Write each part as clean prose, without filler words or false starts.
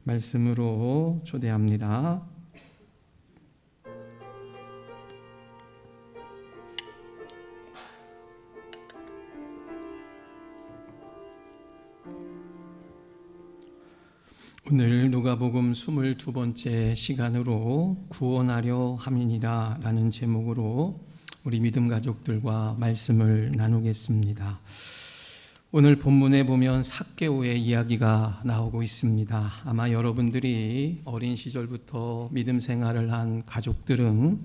말씀으로 초대합니다. 오늘 누가복음 22번째 시간으로 구원하려 함이니라 라는 제목으로 우리 믿음 가족들과 말씀을 나누겠습니다. 오늘 본문에 보면 삭개오의 이야기가 나오고 있습니다. 아마 여러분들이 어린 시절부터 믿음 생활을 한 가족들은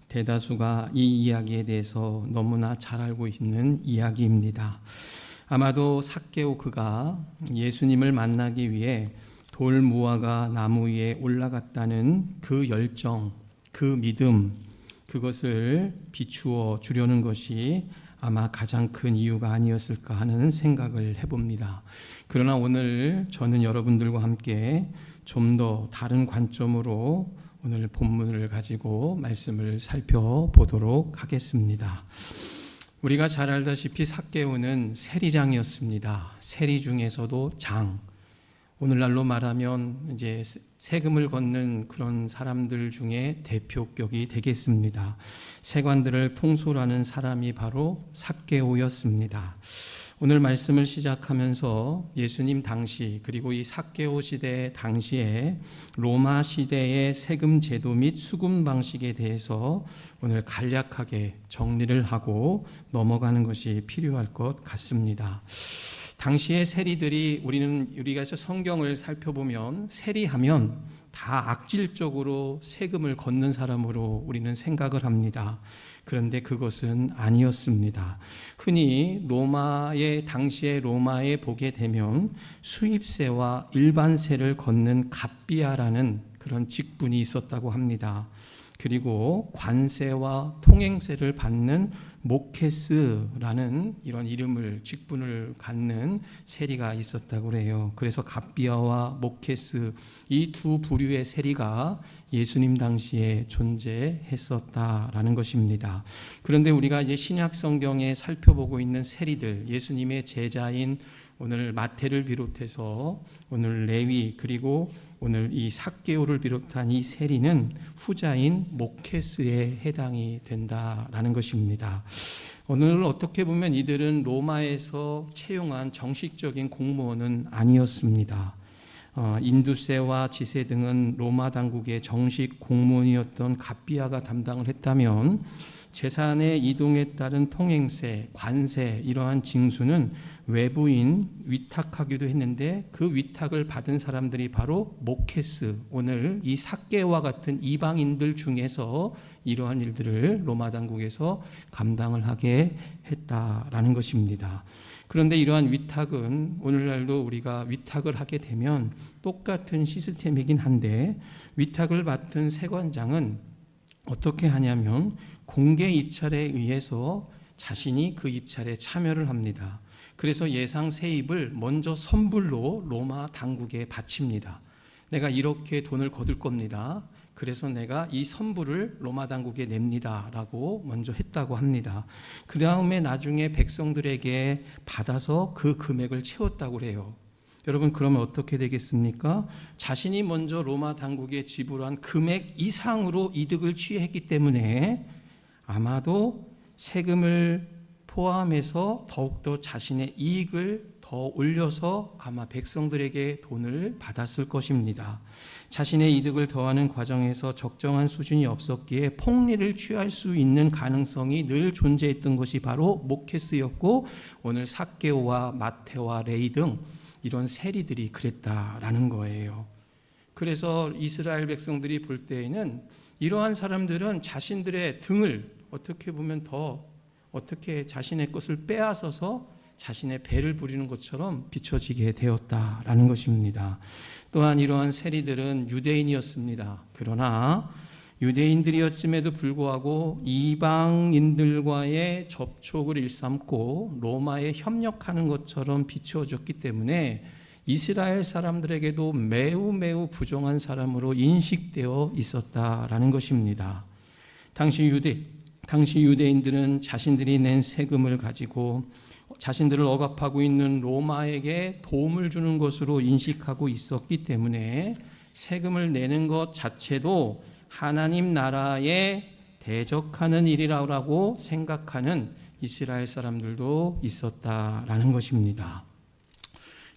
대다수가 이 이야기에 대해서 너무나 잘 알고 있는 이야기입니다. 아마도 삭개오 그가 예수님을 만나기 위해 돌무화과 나무 위에 올라갔다는 그 열정, 그 믿음, 그것을 비추어 주려는 것이 아마 가장 큰 이유가 아니었을까 하는 생각을 해봅니다. 그러나 오늘 저는 여러분들과 함께 좀 더 다른 관점으로 오늘 본문을 가지고 말씀을 살펴보도록 하겠습니다. 우리가 잘 알다시피 삭개오는 세리장이었습니다. 세리 중에서도 장. 오늘날로 말하면 이제 세금을 걷는 그런 사람들 중에 대표격이 되겠습니다. 세관들을 통솔하는 사람이 바로 삭개오였습니다. 오늘 말씀을 시작하면서 예수님 당시 그리고 이 삭개오 시대 당시에 로마 시대의 세금 제도 및 수금 방식에 대해서 오늘 간략하게 정리를 하고 넘어가는 것이 필요할 것 같습니다. 당시의 세리들이 우리가 성경을 살펴보면 세리하면 다 악질적으로 세금을 걷는 사람으로 우리는 생각을 합니다. 그런데 그것은 아니었습니다. 흔히 당시의 로마에 보게 되면 수입세와 일반세를 걷는 갑비아라는 그런 직분이 있었다고 합니다. 그리고 관세와 통행세를 받는 모케스라는 이런 직분을 갖는 세리가 있었다고 해요. 그래서 갑비아와 모케스 이 두 부류의 세리가 예수님 당시에 존재했었다라는 것입니다. 그런데 우리가 이제 신약 성경에 살펴보고 있는 세리들, 예수님의 제자인 오늘 마태를 비롯해서 오늘 레위 그리고 오늘 이 삭개오를 비롯한 이 세리는 후자인 모케스에 해당이 된다라는 것입니다. 오늘 어떻게 보면 이들은 로마에서 채용한 정식적인 공무원은 아니었습니다. 인두세와 지세 등은 로마 당국의 정식 공무원이었던 갑비아가 담당을 했다면 재산의 이동에 따른 통행세, 관세 이러한 징수는 외부인 위탁하기도 했는데 그 위탁을 받은 사람들이 바로 모케스, 오늘 이 삭개와 같은 이방인들 중에서 이러한 일들을 로마 당국에서 감당을 하게 했다라는 것입니다. 그런데 이러한 위탁은 오늘날도 우리가 위탁을 하게 되면 똑같은 시스템이긴 한데 위탁을 맡은 세관장은 어떻게 하냐면 공개 입찰에 의해서 자신이 그 입찰에 참여를 합니다. 그래서 예상 세입을 먼저 선불로 로마 당국에 바칩니다. 내가 이렇게 돈을 거둘 겁니다. 그래서 내가 이 선불을 로마 당국에 냅니다 라고 먼저 했다고 합니다. 그 다음에 나중에 백성들에게 받아서 그 금액을 채웠다고 해요. 여러분 그러면 어떻게 되겠습니까? 자신이 먼저 로마 당국에 지불한 금액 이상으로 이득을 취했기 때문에 아마도 세금을 포함해서 더욱더 자신의 이익을 더 올려서 아마 백성들에게 돈을 받았을 것입니다. 자신의 이득을 더하는 과정에서 적정한 수준이 없었기에 폭리를 취할 수 있는 가능성이 늘 존재했던 것이 바로 모케스였고 오늘 삭개오와 마태와 레위 등 이런 세리들이 그랬다라는 거예요. 그래서 이스라엘 백성들이 볼 때에는 이러한 사람들은 자신들의 등을 어떻게 보면 어떻게 자신의 것을 빼앗아서 자신의 배를 부리는 것처럼 비춰지게 되었다라는 것입니다. 또한 이러한 세리들은 유대인이었습니다. 그러나 유대인들이었음에도 불구하고 이방인들과의 접촉을 일삼고 로마에 협력하는 것처럼 비추어졌기 때문에 이스라엘 사람들에게도 매우 부정한 사람으로 인식되어 있었다라는 것입니다. 당시 유대인들은 자신들이 낸 세금을 가지고 자신들을 억압하고 있는 로마에게 도움을 주는 것으로 인식하고 있었기 때문에 세금을 내는 것 자체도 하나님 나라에 대적하는 일이라고 생각하는 이스라엘 사람들도 있었다라는 것입니다.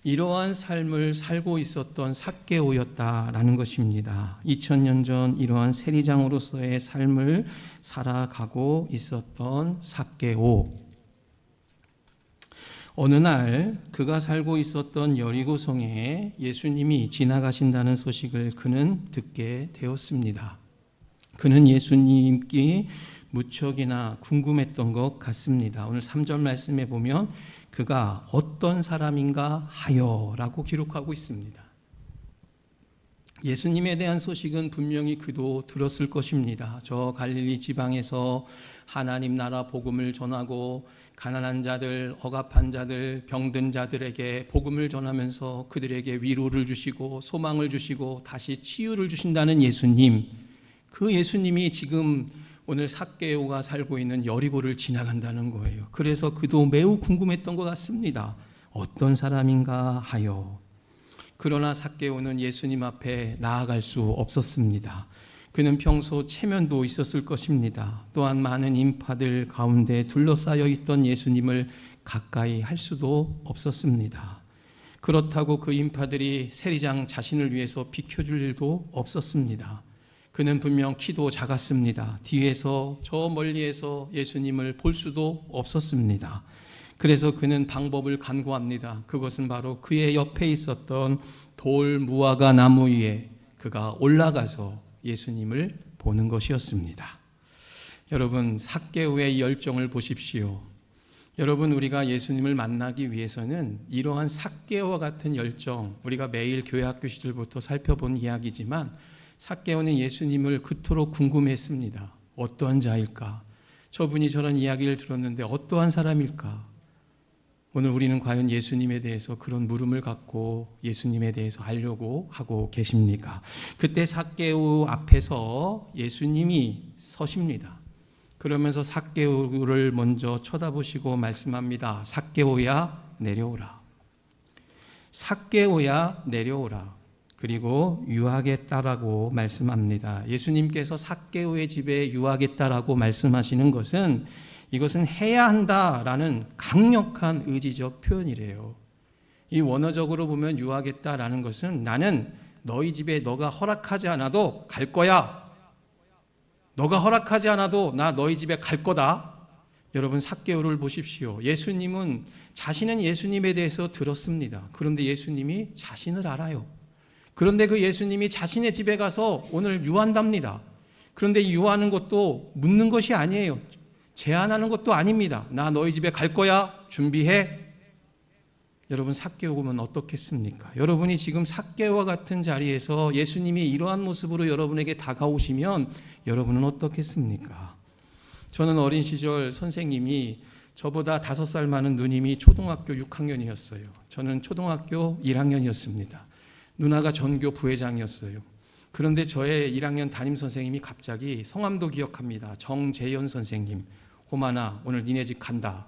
이러한 삶을 살고 있었던 삭개오였다라는 것입니다. 2000년 전 이러한 세리장으로서의 삶을 살아가고 있었던 삭개오. 어느 날 그가 살고 있었던 여리고성에 예수님이 지나가신다는 소식을 그는 듣게 되었습니다. 그는 예수님께 무척이나 궁금했던 것 같습니다. 오늘 3절 말씀에 보면 그가 어떤 사람인가 하여 라고 기록하고 있습니다. 예수님에 대한 소식은 분명히 그도 들었을 것입니다. 저 갈릴리 지방에서 하나님 나라 복음을 전하고 가난한 자들, 억압한 자들, 병든 자들에게 복음을 전하면서 그들에게 위로를 주시고 소망을 주시고 다시 치유를 주신다는 예수님, 그 예수님이 지금 오늘 삭개오가 살고 있는 여리고를 지나간다는 거예요. 그래서 그도 매우 궁금했던 것 같습니다. 어떤 사람인가 하여. 그러나 삭개오는 예수님 앞에 나아갈 수 없었습니다. 그는 평소 체면도 있었을 것입니다. 또한 많은 인파들 가운데 둘러싸여 있던 예수님을 가까이 할 수도 없었습니다. 그렇다고 그 인파들이 세리장 자신을 위해서 비켜줄 일도 없었습니다. 그는 분명 키도 작았습니다. 뒤에서 저 멀리에서 예수님을 볼 수도 없었습니다. 그래서 그는 방법을 간구합니다. 그것은 바로 그의 옆에 있었던 돌 무화과 나무 위에 그가 올라가서 예수님을 보는 것이었습니다. 여러분, 삭개오의 열정을 보십시오. 여러분, 우리가 예수님을 만나기 위해서는 이러한 삭개오와 같은 열정, 우리가 매일 교회학교 시절부터 살펴본 이야기지만 삭개오는 예수님을 그토록 궁금했습니다. 어떠한 자일까? 저분이 저런 이야기를 들었는데 어떠한 사람일까? 오늘 우리는 과연 예수님에 대해서 그런 물음을 갖고 예수님에 대해서 알려고 하고 계십니까? 그때 삭개오 앞에서 예수님이 서십니다. 그러면서 삭개오를 먼저 쳐다보시고 말씀합니다. 삭개오야 내려오라. 삭개오야 내려오라. 그리고 유하겠다라고 말씀합니다. 예수님께서 삭개오의 집에 유하겠다라고 말씀하시는 것은 이것은 해야 한다라는 강력한 의지적 표현이래요. 이 원어적으로 보면 유하겠다라는 것은 나는 너희 집에 너가 허락하지 않아도 갈 거야. 너가 허락하지 않아도 나 너희 집에 갈 거다. 여러분, 삭개오를 보십시오. 예수님은 자신은 예수님에 대해서 들었습니다. 그런데 예수님이 자신을 알아요. 그런데 그 예수님이 자신의 집에 가서 오늘 유한답니다. 그런데 유하는 것도 묻는 것이 아니에요. 제안하는 것도 아닙니다. 나 너희 집에 갈 거야. 준비해. 여러분, 삭개오면 어떻겠습니까? 여러분이 지금 삭개오와 같은 자리에서 예수님이 이러한 모습으로 여러분에게 다가오시면 여러분은 어떻겠습니까? 저는 어린 시절 선생님이 저보다 5살 많은 누님이 초등학교 6학년이었어요. 저는 초등학교 1학년이었습니다. 누나가 전교 부회장이었어요. 그런데 저의 1학년 담임 선생님이 갑자기 성함도 기억합니다. 정재현 선생님. 호만아, 오늘 니네 집 간다.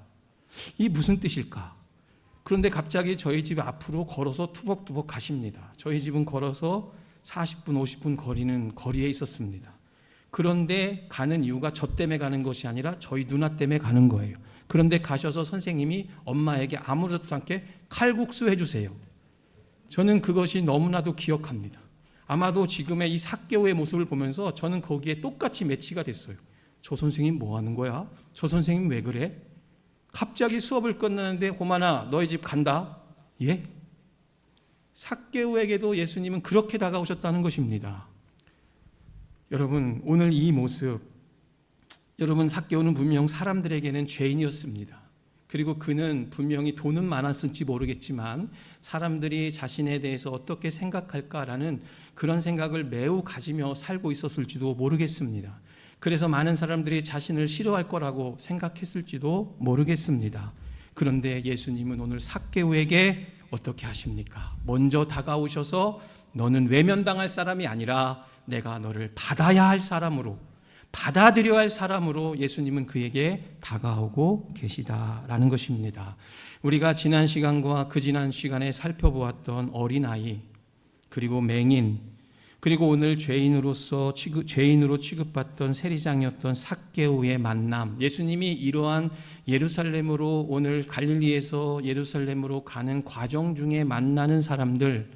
이 무슨 뜻일까? 그런데 갑자기 저희 집 앞으로 걸어서 투벅투벅 가십니다. 저희 집은 걸어서 40분, 50분 거리는 거리에 있었습니다. 그런데 가는 이유가 저 때문에 가는 것이 아니라 저희 누나 때문에 가는 거예요. 그런데 가셔서 선생님이 엄마에게 아무렇지도 않게 칼국수 해주세요. 저는 그것이 너무나도 기억합니다. 아마도 지금의 이 삭개오의 모습을 보면서 저는 거기에 똑같이 매치가 됐어요. 저 선생님 뭐 하는 거야? 저 선생님 왜 그래? 갑자기 수업을 끝내는데 호만아 너희 집 간다. 예? 삭개오에게도 예수님은 그렇게 다가오셨다는 것입니다. 여러분, 오늘 이 모습, 여러분, 삭개오는 분명 사람들에게는 죄인이었습니다. 그리고 그는 분명히 돈은 많았을지 모르겠지만 사람들이 자신에 대해서 어떻게 생각할까라는 그런 생각을 매우 가지며 살고 있었을지도 모르겠습니다. 그래서 많은 사람들이 자신을 싫어할 거라고 생각했을지도 모르겠습니다. 그런데 예수님은 오늘 삭개오에게 어떻게 하십니까? 먼저 다가오셔서 너는 외면당할 사람이 아니라 내가 너를 받아야 할 사람으로, 받아들여야 할 사람으로 예수님은 그에게 다가오고 계시다라는 것입니다. 우리가 지난 시간과 그 지난 시간에 살펴보았던 어린아이, 그리고 맹인, 그리고 오늘 죄인으로 취급받던 세리장이었던 삭개오의 만남, 예수님이 이러한 예루살렘으로 오늘 갈릴리에서 예루살렘으로 가는 과정 중에 만나는 사람들,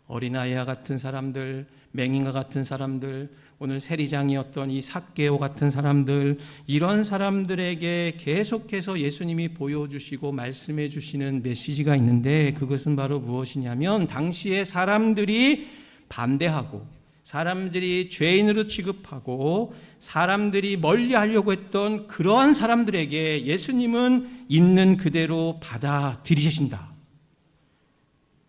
어린아이와 같은 사람들, 맹인과 같은 사람들, 오늘 세리장이었던 이 삭개오 같은 사람들, 이런 사람들에게 계속해서 예수님이 보여주시고 말씀해 주시는 메시지가 있는데, 그것은 바로 무엇이냐면 당시에 사람들이 반대하고 사람들이 죄인으로 취급하고 사람들이 멀리하려고 했던 그러한 사람들에게 예수님은 있는 그대로 받아들이신다.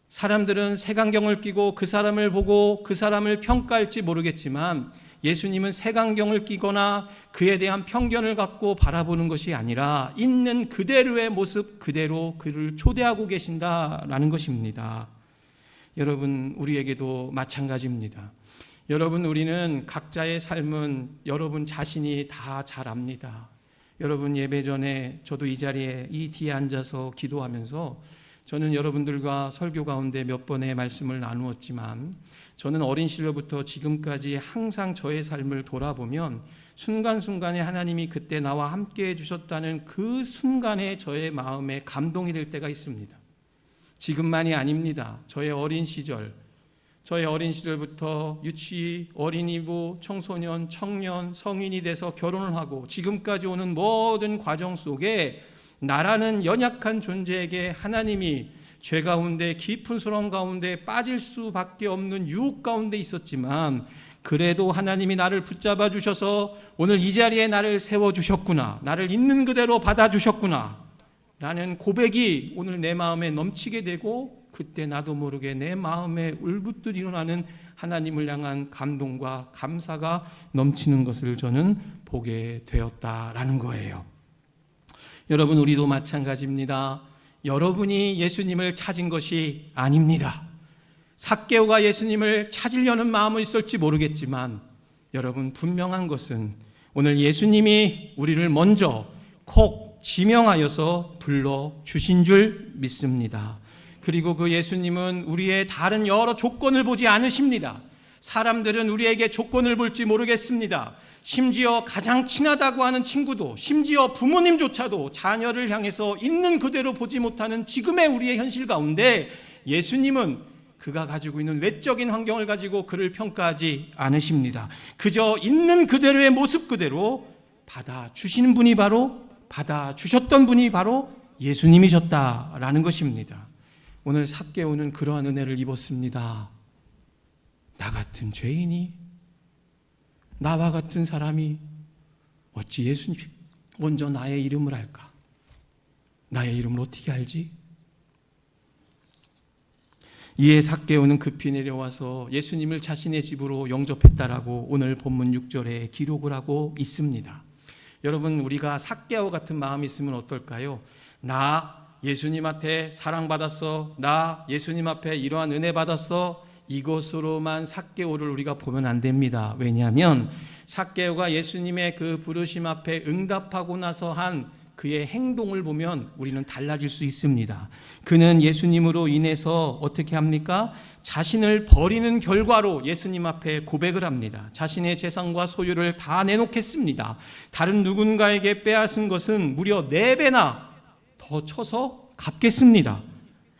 사람들은 색안경을 끼고 그 사람을 보고 그 사람을 평가할지 모르겠지만 예수님은 색안경을 끼거나 그에 대한 편견을 갖고 바라보는 것이 아니라 있는 그대로의 모습 그대로 그를 초대하고 계신다라는 것입니다. 여러분, 우리에게도 마찬가지입니다. 여러분, 우리는 각자의 삶은 여러분 자신이 다 잘 압니다. 여러분, 예배 전에 저도 이 자리에 이 뒤에 앉아서 기도하면서 저는 여러분들과 설교 가운데 몇 번의 말씀을 나누었지만 저는 어린 시절부터 지금까지 항상 저의 삶을 돌아보면 순간순간에 하나님이 그때 나와 함께 해주셨다는 그 순간에 저의 마음에 감동이 될 때가 있습니다. 지금만이 아닙니다. 저의 어린 시절부터 유치, 어린이부, 청소년, 청년, 성인이 돼서 결혼을 하고 지금까지 오는 모든 과정 속에 나라는 연약한 존재에게 하나님이 죄 가운데 깊은 수렁 가운데 빠질 수밖에 없는 유혹 가운데 있었지만 그래도 하나님이 나를 붙잡아 주셔서 오늘 이 자리에 나를 세워주셨구나, 나를 있는 그대로 받아주셨구나 라는 고백이 오늘 내 마음에 넘치게 되고 그때 나도 모르게 내 마음에 울붓듯 일어나는 하나님을 향한 감동과 감사가 넘치는 것을 저는 보게 되었다라는 거예요. 여러분, 우리도 마찬가지입니다. 여러분이 예수님을 찾은 것이 아닙니다. 삭개오가 예수님을 찾으려는 마음은 있을지 모르겠지만 여러분, 분명한 것은 오늘 예수님이 우리를 먼저 콕 지명하여서 불러주신 줄 믿습니다. 그리고 그 예수님은 우리의 다른 여러 조건을 보지 않으십니다. 사람들은 우리에게 조건을 볼지 모르겠습니다. 심지어 가장 친하다고 하는 친구도, 심지어 부모님조차도 자녀를 향해서 있는 그대로 보지 못하는 지금의 우리의 현실 가운데 예수님은 그가 가지고 있는 외적인 환경을 가지고 그를 평가하지 않으십니다. 그저 있는 그대로의 모습 그대로 받아주시는 분이 바로, 받아주셨던 분이 바로 예수님이셨다라는 것입니다. 오늘 삭개오는 그러한 은혜를 입었습니다. 나 같은 죄인이, 나와 같은 사람이 어찌 예수님 먼저 나의 이름을 알까? 나의 이름을 어떻게 알지? 이에 삭개오는 급히 내려와서 예수님을 자신의 집으로 영접했다라고 오늘 본문 6절에 기록을 하고 있습니다. 여러분, 우리가 삭개오 같은 마음이 있으면 어떨까요? 나 예수님한테 사랑받았어, 나 예수님 앞에 이러한 은혜 받았어, 이것으로만 삭개오를 우리가 보면 안 됩니다. 왜냐하면 삭개오가 예수님의 그 부르심 앞에 응답하고 나서 한 그의 행동을 보면 우리는 달라질 수 있습니다. 그는 예수님으로 인해서 어떻게 합니까? 자신을 버리는 결과로 예수님 앞에 고백을 합니다. 자신의 재산과 소유를 다 내놓겠습니다. 다른 누군가에게 빼앗은 것은 무려 4배나 더 쳐서 갚겠습니다.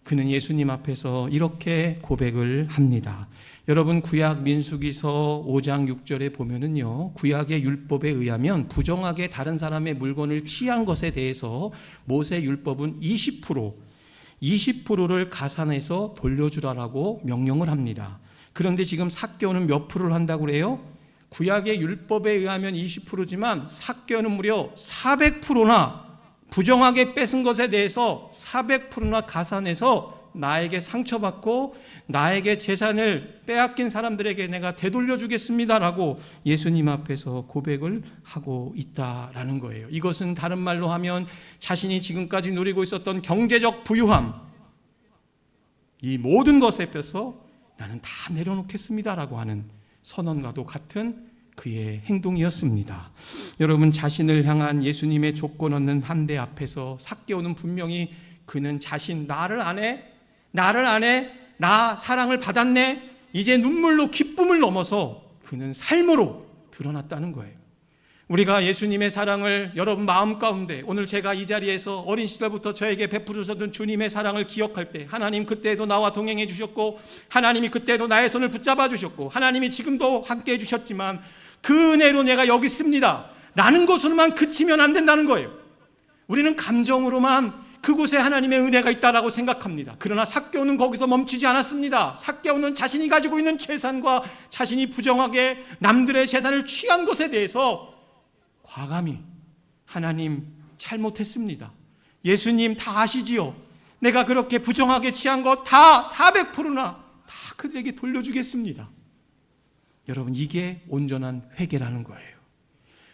그는 예수님 앞에서 이렇게 고백을 합니다. 여러분, 구약 민수기서 5장 6절에 보면은요, 구약의 율법에 의하면 부정하게 다른 사람의 물건을 취한 것에 대해서 모세 율법은 20%를 가산해서 돌려주라라고 명령을 합니다. 그런데 지금 삭개오는 몇 프로를 한다고 그래요? 구약의 율법에 의하면 20%지만 삭개오는 무려 400%나 부정하게 뺏은 것에 대해서 400%나 가산해서 나에게 상처받고 나에게 재산을 빼앗긴 사람들에게 내가 되돌려 주겠습니다라고 예수님 앞에서 고백을 하고 있다라는 거예요. 이것은 다른 말로 하면 자신이 지금까지 누리고 있었던 경제적 부유함, 이 모든 것에 뺏어 나는 다 내려놓겠습니다라고 하는 선언과도 같은 그의 행동이었습니다. 여러분, 자신을 향한 예수님의 조건 없는 함대 앞에서 삭개오는 분명히 그는 자신 나를 안 해? 나 사랑을 받았네? 이제 눈물로 기쁨을 넘어서 그는 삶으로 드러났다는 거예요. 우리가 예수님의 사랑을 여러분 마음 가운데, 오늘 제가 이 자리에서 어린 시절부터 저에게 베풀으셨던 주님의 사랑을 기억할 때, 하나님 그때도 나와 동행해 주셨고, 하나님이 그때도 나의 손을 붙잡아 주셨고, 하나님이 지금도 함께 해 주셨지만 그 은혜로 내가 여기 있습니다 라는 것으로만 그치면 안 된다는 거예요. 우리는 감정으로만 그곳에 하나님의 은혜가 있다라고 생각합니다. 그러나 삭개오는 거기서 멈추지 않았습니다. 삭개오는 자신이 가지고 있는 재산과 자신이 부정하게 남들의 재산을 취한 것에 대해서 과감히 하나님 잘못했습니다. 예수님 다 아시지요? 내가 그렇게 부정하게 취한 거 다 400%나 다 그들에게 돌려주겠습니다. 여러분, 이게 온전한 회개라는 거예요.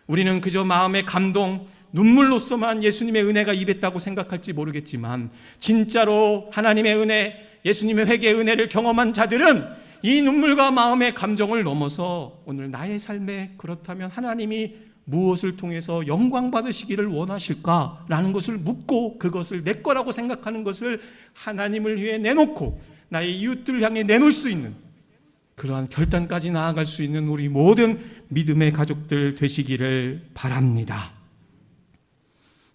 우리는 그저 마음의 감동, 눈물로서만 예수님의 은혜가 입했다고 생각할지 모르겠지만 진짜로 하나님의 은혜, 예수님의 회개의 은혜를 경험한 자들은 이 눈물과 마음의 감정을 넘어서 오늘 나의 삶에 그렇다면 하나님이 무엇을 통해서 영광 받으시기를 원하실까라는 것을 묻고 그것을 내 거라고 생각하는 것을 하나님을 위해 내놓고 나의 이웃들을 향해 내놓을 수 있는 그러한 결단까지 나아갈 수 있는 우리 모든 믿음의 가족들 되시기를 바랍니다.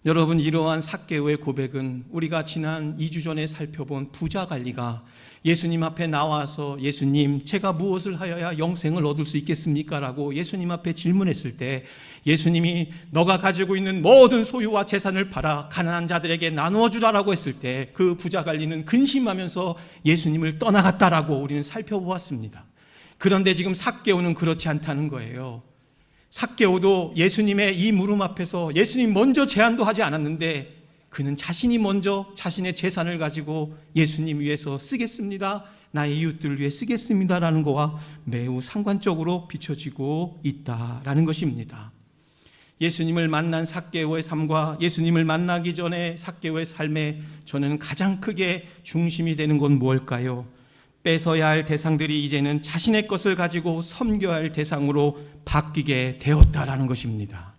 여러분, 이러한 삭개오의 고백은 우리가 지난 2주 전에 살펴본 부자 관리가 예수님 앞에 나와서 예수님, 제가 무엇을 하여야 영생을 얻을 수 있겠습니까? 라고 예수님 앞에 질문했을 때 예수님이 너가 가지고 있는 모든 소유와 재산을 팔아 가난한 자들에게 나누어 주라라고 했을 때 그 부자 관리는 근심하면서 예수님을 떠나갔다라고 우리는 살펴보았습니다. 그런데 지금 삭개오는 그렇지 않다는 거예요. 삭개오도 예수님의 이 물음 앞에서 예수님 먼저 제안도 하지 않았는데 그는 자신이 먼저 자신의 재산을 가지고 예수님 위해서 쓰겠습니다, 나의 이웃들을 위해 쓰겠습니다라는 거와 매우 상관적으로 비춰지고 있다라는 것입니다. 예수님을 만난 삭개오의 삶과 예수님을 만나기 전에 삭개오의 삶에 저는 가장 크게 중심이 되는 건 무엇일까요? 뺏어야 할 대상들이 이제는 자신의 것을 가지고 섬겨야 할 대상으로 바뀌게 되었다라는 것입니다.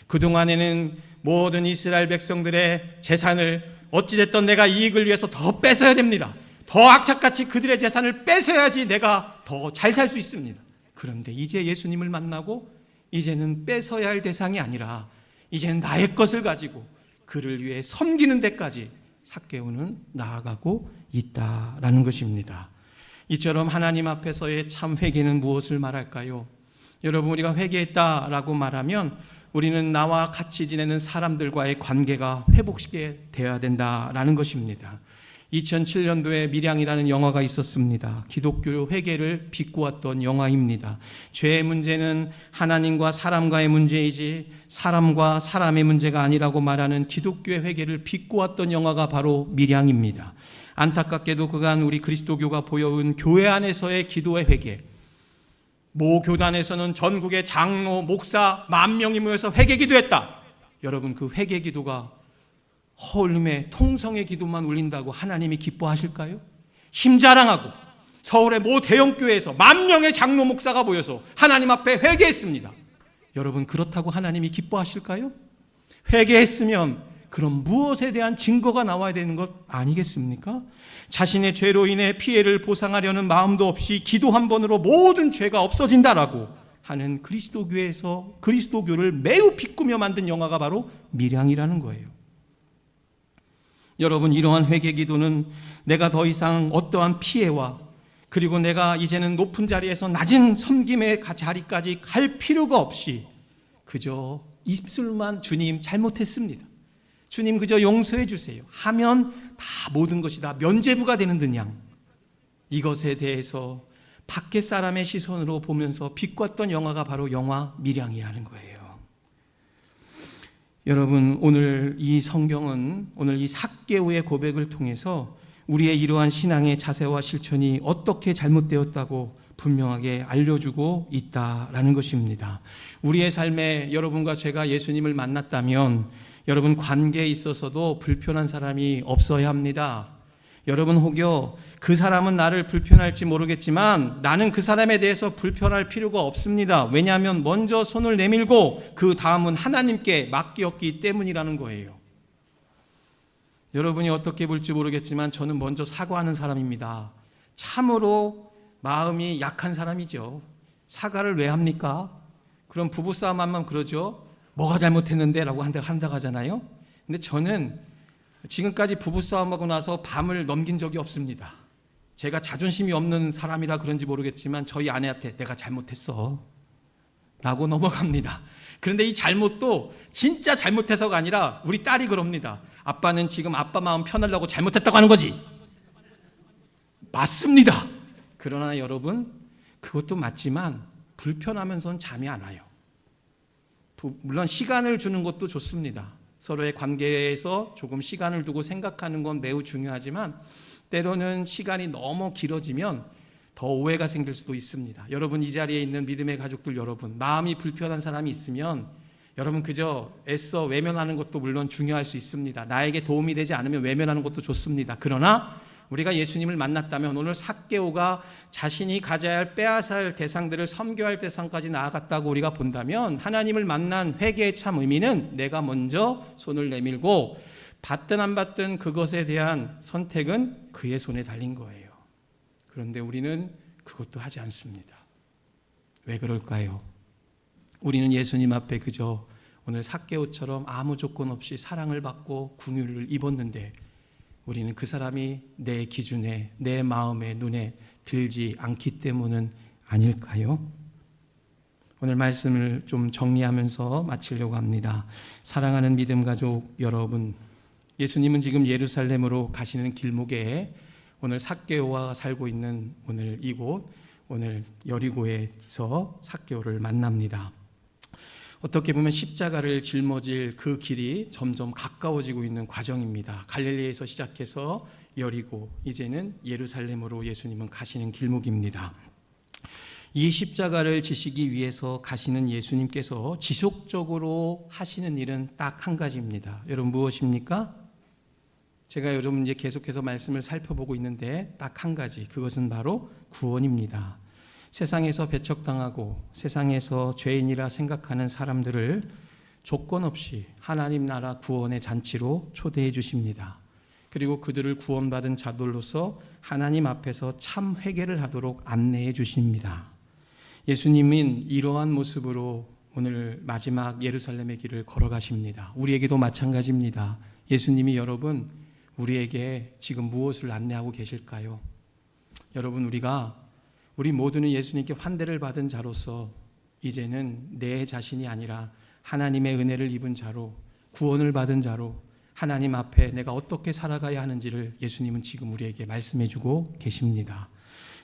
그동안에는 모든 이스라엘 백성들의 재산을 어찌됐든 내가 이익을 위해서 더 뺏어야 됩니다. 더 악착같이 그들의 재산을 뺏어야지 내가 더 잘 살 수 있습니다. 그런데 이제 예수님을 만나고 이제는 뺏어야 할 대상이 아니라 이제는 나의 것을 가지고 그를 위해 섬기는 데까지 삭개오는 나아가고 있다라는 것입니다. 이처럼 하나님 앞에서의 참 회개는 무엇을 말할까요? 여러분, 우리가 회개했다라고 말하면 우리는 나와 같이 지내는 사람들과의 관계가 회복시게 되어야 된다라는 것입니다. 2007년도에 밀양이라는 영화가 있었습니다. 기독교 회개를 비꼬았던 영화입니다. 죄의 문제는 하나님과 사람과의 문제이지 사람과 사람의 문제가 아니라고 말하는 기독교의 회개를 비꼬았던 영화가 바로 밀양입니다. 안타깝게도 그간 우리 그리스도교가 보여온 교회 안에서의 기도의 회개, 모 교단에서는 전국의 장로, 목사 10,000명이 모여서 회개 기도했다. 여러분, 그 회개 기도가 허울림의 통성의 기도만 울린다고 하나님이 기뻐하실까요? 힘자랑하고 서울의 모 대형교회에서 10,000명의 장로, 목사가 모여서 하나님 앞에 회개했습니다. 여러분, 그렇다고 하나님이 기뻐하실까요? 회개했으면 그럼 무엇에 대한 증거가 나와야 되는 것 아니겠습니까? 자신의 죄로 인해 피해를 보상하려는 마음도 없이 기도 한 번으로 모든 죄가 없어진다라고 하는 그리스도교에서 그리스도교를 매우 비꾸며 만든 영화가 바로 밀양이라는 거예요. 여러분, 이러한 회개 기도는 내가 더 이상 어떠한 피해와 그리고 내가 이제는 높은 자리에서 낮은 섬김의 자리까지 갈 필요가 없이 그저 입술만 주님 잘못했습니다, 주님 그저 용서해 주세요 하면 다 모든 것이 다 면죄부가 되는 듯양 이것에 대해서 밖에 사람의 시선으로 보면서 비꼬았던 영화가 바로 영화 밀양이라는 거예요. 여러분, 오늘 이 성경은 오늘 이 삭개오의 고백을 통해서 우리의 이러한 신앙의 자세와 실천이 어떻게 잘못되었다고 분명하게 알려주고 있다라는 것입니다. 우리의 삶에 여러분과 제가 예수님을 만났다면 여러분, 관계에 있어서도 불편한 사람이 없어야 합니다. 여러분 혹여 그 사람은 나를 불편할지 모르겠지만 나는 그 사람에 대해서 불편할 필요가 없습니다. 왜냐하면 먼저 손을 내밀고 그 다음은 하나님께 맡겼기 때문이라는 거예요. 여러분이 어떻게 볼지 모르겠지만 저는 먼저 사과하는 사람입니다. 참으로 마음이 약한 사람이죠. 사과를 왜 합니까? 그럼 부부싸움 하면 그러죠. 뭐가 잘못했는데 라고 한다고 하잖아요. 근데 저는 지금까지 부부싸움하고 나서 밤을 넘긴 적이 없습니다. 제가 자존심이 없는 사람이라 그런지 모르겠지만 저희 아내한테 내가 잘못했어 라고 넘어갑니다. 그런데 이 잘못도 진짜 잘못해서가 아니라 우리 딸이 그럽니다. 아빠는 지금 아빠 마음 편하려고 잘못했다고 하는 거지. 맞습니다. 그러나 여러분, 그것도 맞지만 불편하면서는 잠이 안 와요. 물론 시간을 주는 것도 좋습니다. 서로의 관계에서 조금 시간을 두고 생각하는 건 매우 중요하지만 때로는 시간이 너무 길어지면 더 오해가 생길 수도 있습니다. 여러분, 이 자리에 있는 믿음의 가족들 여러분, 마음이 불편한 사람이 있으면 여러분 그저 애써 외면하는 것도 물론 중요할 수 있습니다. 나에게 도움이 되지 않으면 외면하는 것도 좋습니다. 그러나 우리가 예수님을 만났다면 오늘 삭개오가 자신이 가져야 할 빼앗아야 할 대상들을 섬겨야 할 대상까지 나아갔다고 우리가 본다면 하나님을 만난 회개의 참 의미는 내가 먼저 손을 내밀고 받든 안 받든 그것에 대한 선택은 그의 손에 달린 거예요. 그런데 우리는 그것도 하지 않습니다. 왜 그럴까요? 우리는 예수님 앞에 그저 오늘 삭개오처럼 아무 조건 없이 사랑을 받고 긍휼을 입었는데 우리는 그 사람이 내 기준에, 내 마음에, 눈에 들지 않기 때문은 아닐까요? 오늘 말씀을 좀 정리하면서 마치려고 합니다. 사랑하는 믿음 가족 여러분, 예수님은 지금 예루살렘으로 가시는 길목에 오늘 삭개오가 살고 있는 오늘 이곳, 오늘 여리고에서 삭개오를 만납니다. 어떻게 보면 십자가를 짊어질 그 길이 점점 가까워지고 있는 과정입니다. 갈릴리에서 시작해서 여리고 이제는 예루살렘으로 예수님은 가시는 길목입니다. 이 십자가를 지시기 위해서 가시는 예수님께서 지속적으로 하시는 일은 딱 한 가지입니다. 여러분 무엇입니까? 제가 여러분 이제 계속해서 말씀을 살펴보고 있는데 딱 한 가지, 그것은 바로 구원입니다. 세상에서 배척당하고 세상에서 죄인이라 생각하는 사람들을 조건 없이 하나님 나라 구원의 잔치로 초대해 주십니다. 그리고 그들을 구원받은 자들로서 하나님 앞에서 참 회개를 하도록 안내해 주십니다. 예수님은 이러한 모습으로 오늘 마지막 예루살렘의 길을 걸어가십니다. 우리에게도 마찬가지입니다. 예수님이 여러분 우리에게 지금 무엇을 안내하고 계실까요? 여러분 우리 모두는 예수님께 환대를 받은 자로서 이제는 내 자신이 아니라 하나님의 은혜를 입은 자로 구원을 받은 자로 하나님 앞에 내가 어떻게 살아가야 하는지를 예수님은 지금 우리에게 말씀해 주고 계십니다.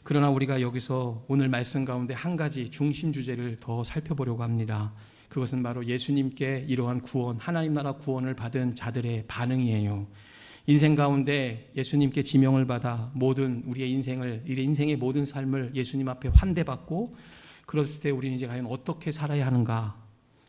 그러나 우리가 여기서 오늘 말씀 가운데 한 가지 중심 주제를 더 살펴보려고 합니다. 그것은 바로 예수님께 이러한 구원, 하나님 나라 구원을 받은 자들의 반응이에요. 인생 가운데 예수님께 지명을 받아 모든 우리의 인생의 모든 삶을 예수님 앞에 환대받고 그랬을 때 우리는 이제 과연 어떻게 살아야 하는가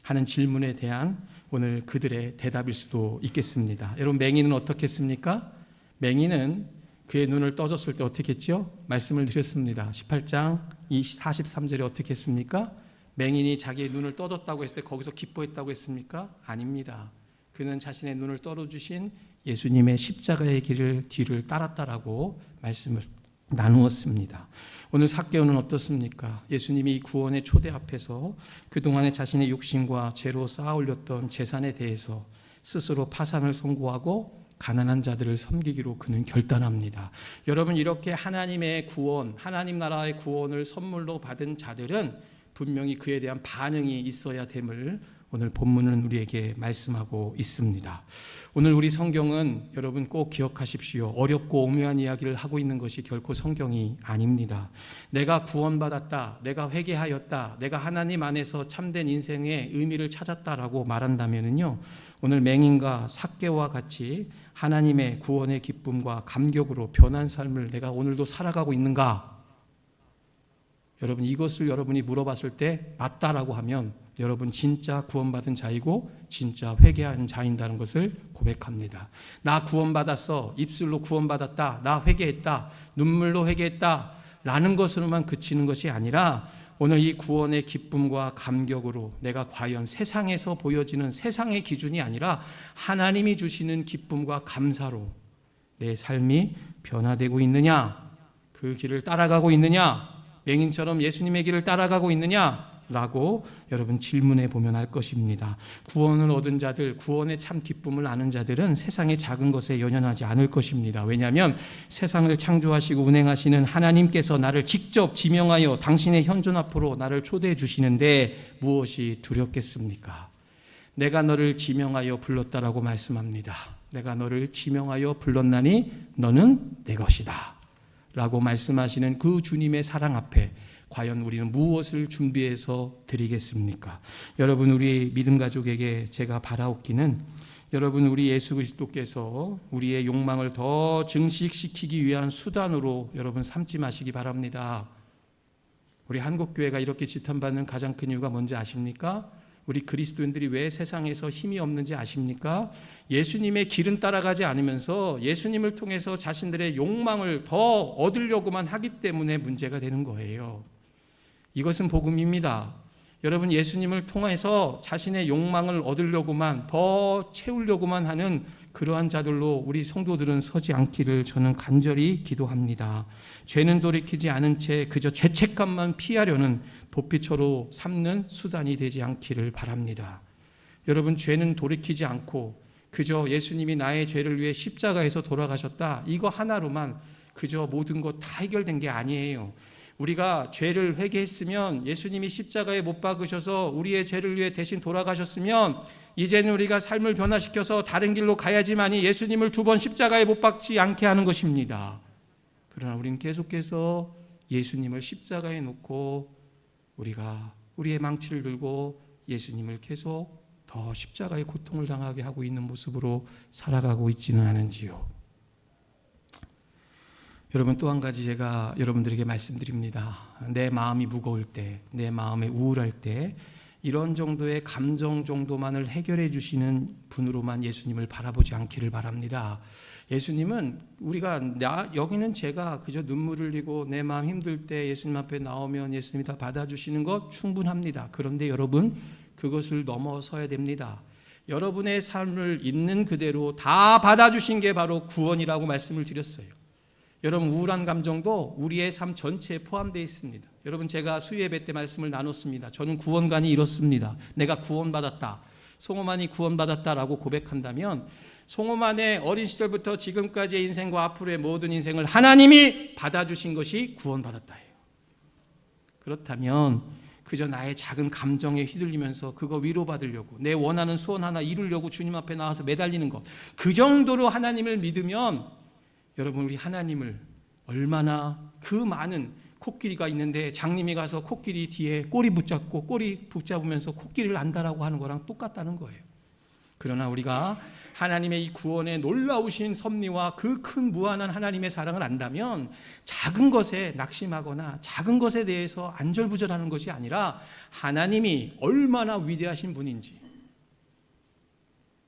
하는 질문에 대한 오늘 그들의 대답일 수도 있겠습니다. 여러분 맹인은 어떻게 했습니까? 맹인은 그의 눈을 떠졌을 때 어떻게 했죠? 말씀을 드렸습니다. 18장 43절에 어떻게 했습니까? 맹인이 자기의 눈을 떠졌다고 했을 때 거기서 기뻐했다고 했습니까? 아닙니다. 그는 자신의 눈을 떨어주신 예수님의 십자가의 길을 뒤를 따랐다라고 말씀을 나누었습니다. 오늘 삭개오는 어떻습니까? 예수님이 이 구원의 초대 앞에서 그동안의 자신의 욕심과 죄로 쌓아 올렸던 재산에 대해서 스스로 파산을 선고하고 가난한 자들을 섬기기로 그는 결단합니다. 여러분 이렇게 하나님의 구원, 하나님 나라의 구원을 선물로 받은 자들은 분명히 그에 대한 반응이 있어야 됨을 오늘 본문은 우리에게 말씀하고 있습니다. 오늘 우리 성경은 여러분 꼭 기억하십시오. 어렵고 오묘한 이야기를 하고 있는 것이 결코 성경이 아닙니다. 내가 구원받았다, 내가 회개하였다, 내가 하나님 안에서 참된 인생의 의미를 찾았다라고 말한다면요, 오늘 맹인과 삭개오와 같이 하나님의 구원의 기쁨과 감격으로 변한 삶을 내가 오늘도 살아가고 있는가? 여러분 이것을 여러분이 물어봤을 때 맞다라고 하면 여러분 진짜 구원받은 자이고 진짜 회개하는 자인다는 것을 고백합니다. 나 구원받았어. 입술로 구원받았다. 나 회개했다. 눈물로 회개했다. 라는 것으로만 그치는 것이 아니라 오늘 이 구원의 기쁨과 감격으로 내가 과연 세상에서 보여지는 세상의 기준이 아니라 하나님이 주시는 기쁨과 감사로 내 삶이 변화되고 있느냐, 그 길을 따라가고 있느냐, 맹인처럼 예수님의 길을 따라가고 있느냐라고 여러분 질문해 보면 알 것입니다. 구원을 얻은 자들, 구원의 참 기쁨을 아는 자들은 세상의 작은 것에 연연하지 않을 것입니다. 왜냐하면 세상을 창조하시고 운행하시는 하나님께서 나를 직접 지명하여 당신의 현존 앞으로 나를 초대해 주시는데 무엇이 두렵겠습니까? 내가 너를 지명하여 불렀다라고 말씀합니다. 내가 너를 지명하여 불렀나니 너는 내 것이다 라고 말씀하시는 그 주님의 사랑 앞에 과연 우리는 무엇을 준비해서 드리겠습니까? 여러분, 우리 믿음 가족에게 제가 바라옵기는 여러분, 우리 예수 그리스도께서 우리의 욕망을 더 증식시키기 위한 수단으로 여러분 삼지 마시기 바랍니다. 우리 한국교회가 이렇게 지탄받는 가장 큰 이유가 뭔지 아십니까? 우리 그리스도인들이 왜 세상에서 힘이 없는지 아십니까? 예수님의 길은 따라가지 않으면서 예수님을 통해서 자신들의 욕망을 더 얻으려고만 하기 때문에 문제가 되는 거예요. 이것은 복음입니다. 여러분, 예수님을 통해서 자신의 욕망을 얻으려고만 더 채우려고만 하는 그러한 자들로 우리 성도들은 서지 않기를 저는 간절히 기도합니다. 죄는 돌이키지 않은 채 그저 죄책감만 피하려는 도피처로 삼는 수단이 되지 않기를 바랍니다. 여러분, 죄는 돌이키지 않고 그저 예수님이 나의 죄를 위해 십자가에서 돌아가셨다, 이거 하나로만 그저 모든 것 다 해결된 게 아니에요. 우리가 죄를 회개했으면, 예수님이 십자가에 못 박으셔서 우리의 죄를 위해 대신 돌아가셨으면 이제는 우리가 삶을 변화시켜서 다른 길로 가야지만이 예수님을 두 번 십자가에 못 박지 않게 하는 것입니다. 그러나 우리는 계속해서 예수님을 십자가에 놓고 우리가 우리의 망치를 들고 예수님을 계속 더 십자가의 고통을 당하게 하고 있는 모습으로 살아가고 있지는 않은지요. 여러분, 또 한 가지 제가 여러분들에게 말씀드립니다. 내 마음이 무거울 때, 내 마음에 우울할 때 이런 정도의 감정 정도만을 해결해 주시는 분으로만 예수님을 바라보지 않기를 바랍니다. 예수님은 우리가 여기는 제가 그저 눈물을 흘리고 내 마음 힘들 때 예수님 앞에 나오면 예수님이 다 받아주시는 것 충분합니다. 그런데 여러분, 그것을 넘어서야 됩니다. 여러분의 삶을 있는 그대로 다 받아주신 게 바로 구원이라고 말씀을 드렸어요. 여러분, 우울한 감정도 우리의 삶 전체에 포함되어 있습니다. 여러분, 제가 수요예배 때 말씀을 나눴습니다. 저는 구원관이 이렇습니다. 내가 구원받았다, 송호만이 구원받았다라고 고백한다면 송호만의 어린 시절부터 지금까지의 인생과 앞으로의 모든 인생을 하나님이 받아주신 것이 구원받았다예요. 그렇다면 그저 나의 작은 감정에 휘둘리면서 그거 위로받으려고 내 원하는 소원 하나 이루려고 주님 앞에 나와서 매달리는 것, 그 정도로 하나님을 믿으면 여러분, 우리 하나님을 얼마나 그 많은 코끼리가 있는데 장님이 가서 코끼리 뒤에 꼬리 붙잡고 꼬리 붙잡으면서 코끼리를 안다라고 하는 거랑 똑같다는 거예요. 그러나 우리가 하나님의 이 구원의 놀라우신 섭리와 그 큰 무한한 하나님의 사랑을 안다면 작은 것에 낙심하거나 작은 것에 대해서 안절부절하는 것이 아니라 하나님이 얼마나 위대하신 분인지,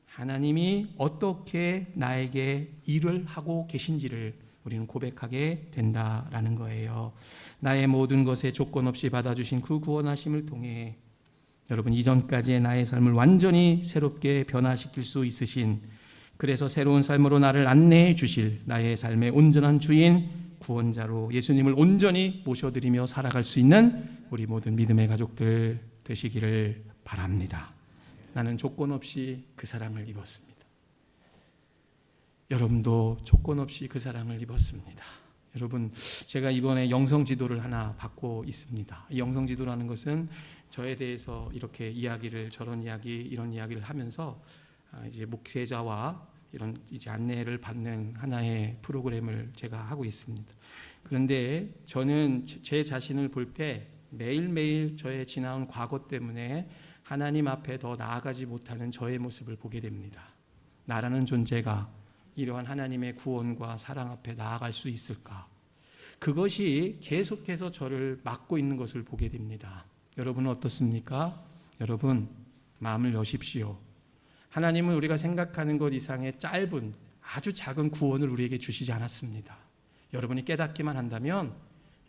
하나님이 어떻게 나에게 일을 하고 계신지를 우리는 고백하게 된다라는 거예요. 나의 모든 것에 조건 없이 받아주신 그 구원하심을 통해 여러분, 이전까지의 나의 삶을 완전히 새롭게 변화시킬 수 있으신, 그래서 새로운 삶으로 나를 안내해 주실 나의 삶의 온전한 주인 구원자로 예수님을 온전히 모셔드리며 살아갈 수 있는 우리 모든 믿음의 가족들 되시기를 바랍니다. 나는 조건 없이 그 사랑을 입었습니다. 여러분도 조건 없이 그 사랑을 입었습니다. 여러분, 제가 이번에 영성지도를 하나 받고 있습니다. 이 영성지도라는 것은 저에 대해서 이렇게 이야기를, 저런 이야기, 이런 이야기를 하면서 이제 목회자와 이런 이제 안내를 받는 하나의 프로그램을 제가 하고 있습니다. 그런데 저는 제 자신을 볼 때 매일매일 저의 지나온 과거 때문에 하나님 앞에 더 나아가지 못하는 저의 모습을 보게 됩니다. 나라는 존재가 이러한 하나님의 구원과 사랑 앞에 나아갈 수 있을까? 그것이 계속해서 저를 막고 있는 것을 보게 됩니다. 여러분은 어떻습니까? 여러분 마음을 여십시오. 하나님은 우리가 생각하는 것 이상의 짧은 아주 작은 구원을 우리에게 주시지 않았습니다. 여러분이 깨닫기만 한다면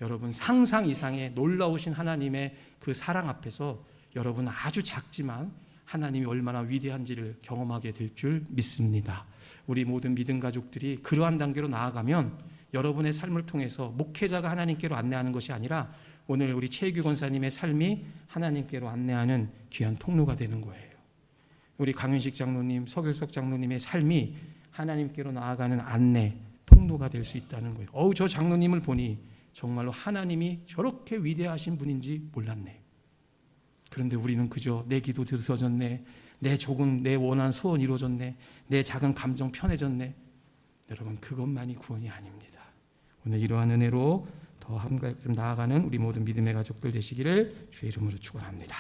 여러분 상상 이상의 놀라우신 하나님의 그 사랑 앞에서 여러분 아주 작지만 하나님이 얼마나 위대한지를 경험하게 될 줄 믿습니다. 우리 모든 믿음 가족들이 그러한 단계로 나아가면 여러분의 삶을 통해서 목회자가 하나님께로 안내하는 것이 아니라 오늘 우리 최규 권사님의 삶이 하나님께로 안내하는 귀한 통로가 되는 거예요. 우리 강윤식 장로님, 서결석 장로님의 삶이 하나님께로 나아가는 안내, 통로가 될 수 있다는 거예요. 저 장로님을 보니 정말로 하나님이 저렇게 위대하신 분인지 몰랐네. 그런데 우리는 그저 내 기도 들어졌네, 내 원한 소원 이루어졌네, 내 작은 감정 편해졌네. 여러분 그것만이 구원이 아닙니다. 오늘 이러한 은혜로 더 한 걸음 나아가는 우리 모든 믿음의 가족들 되시기를 주의 이름으로 축원합니다.